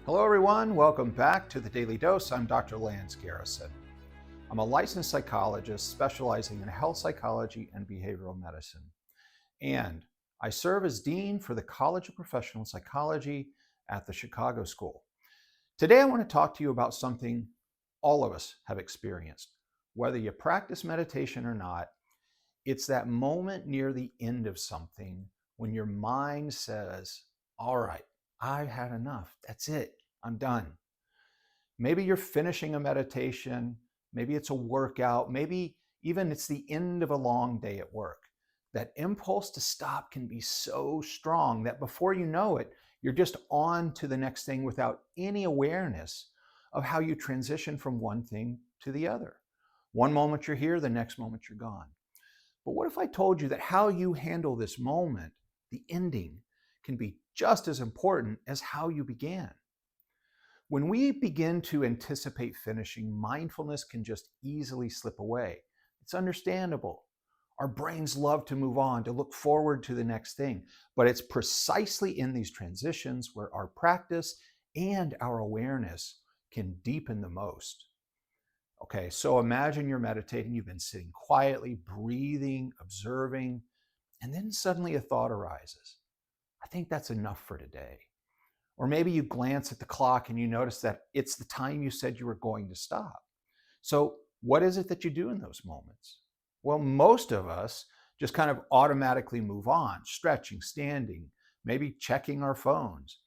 Hello everyone, welcome back to the Daily Dose. I'm Dr. Lance Garrison. I'm a licensed psychologist specializing in health psychology and behavioral medicine. And I serve as Dean for the College of Professional Psychology at the Chicago School. Today I want to talk to you about something all of us have experienced. Whether you practice meditation or not, it's that moment near the end of something when your mind says, all right, I've had enough. That's it. I'm done. Maybe you're finishing a meditation. Maybe it's a workout. Maybe even it's the end of a long day at work. That impulse to stop can be so strong that before you know it, you're just on to the next thing without any awareness of how you transition from one thing to the other. One moment you're here, the next moment you're gone. But what if I told you that how you handle this moment, the ending, can be just as important as how you began? When we begin to anticipate finishing, mindfulness can just easily slip away. It's understandable. Our brains love to move on, to look forward to the next thing. But it's precisely in these transitions where our practice and our awareness can deepen the most. Okay, so imagine you're meditating, you've been sitting quietly, breathing, observing, and then suddenly a thought arises. I think that's enough for today. Or maybe you glance at the clock and you notice that it's the time you said you were going to stop. So, what is it that you do in those moments? Well, most of us just kind of automatically move on, stretching, standing, maybe checking our phones.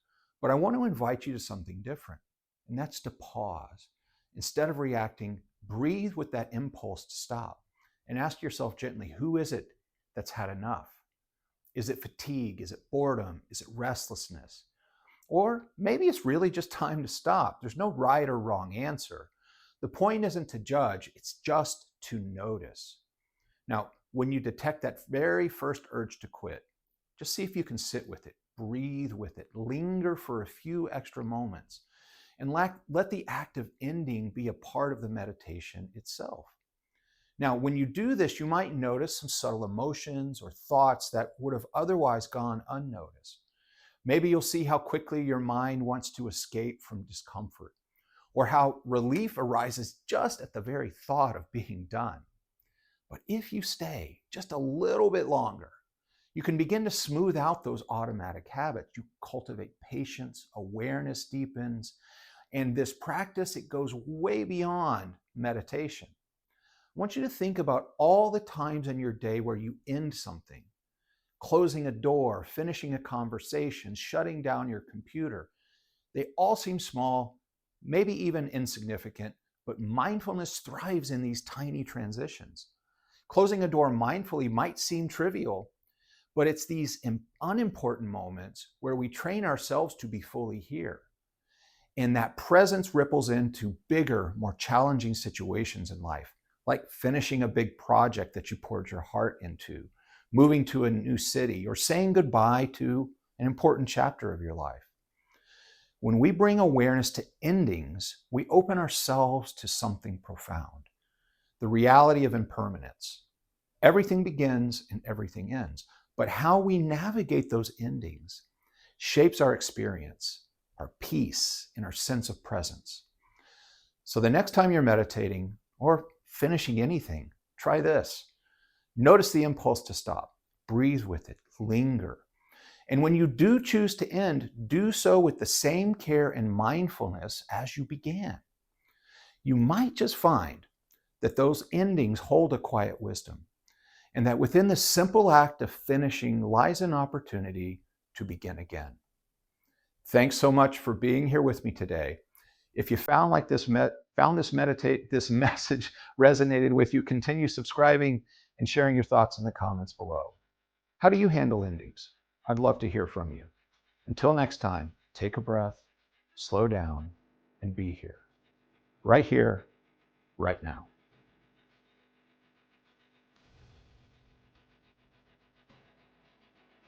But I want to invite you to something different, and that's to pause. Instead of reacting, breathe with that impulse to stop and ask yourself gently, who is it that's had enough? Is it fatigue? Is it boredom? Is it restlessness? Or maybe it's really just time to stop. There's no right or wrong answer. The point isn't to judge, it's just to notice. Now, when you detect that very first urge to quit, just see if you can sit with it, breathe with it, linger for a few extra moments, and let the act of ending be a part of the meditation itself. Now, when you do this, you might notice some subtle emotions or thoughts that would have otherwise gone unnoticed. Maybe you'll see how quickly your mind wants to escape from discomfort, or how relief arises just at the very thought of being done. But if you stay just a little bit longer, you can begin to smooth out those automatic habits. You cultivate patience, awareness deepens, and this practice, it goes way beyond meditation. I want you to think about all the times in your day where you end something. Closing a door, finishing a conversation, shutting down your computer. They all seem small, maybe even insignificant, but mindfulness thrives in these tiny transitions. Closing a door mindfully might seem trivial, but it's these unimportant moments where we train ourselves to be fully here. And that presence ripples into bigger, more challenging situations in life, like finishing a big project that you poured your heart into, moving to a new city, or saying goodbye to an important chapter of your life. When we bring awareness to endings, we open ourselves to something profound, the reality of impermanence. Everything begins and everything ends, but how we navigate those endings shapes our experience, our peace, and our sense of presence. So the next time you're meditating or finishing anything, try this. Notice the impulse to stop. Breathe with it. Linger. And when you do choose to end, do so with the same care and mindfulness as you began. You might just find that those endings hold a quiet wisdom, and that within the simple act of finishing lies an opportunity to begin again. Thanks so much for being here with me today. If you found like this this message resonated with you, continue subscribing and sharing your thoughts in the comments below. How do you handle endings? I'd love to hear from you. Until next time, take a breath, slow down, and be here. Right here, right now.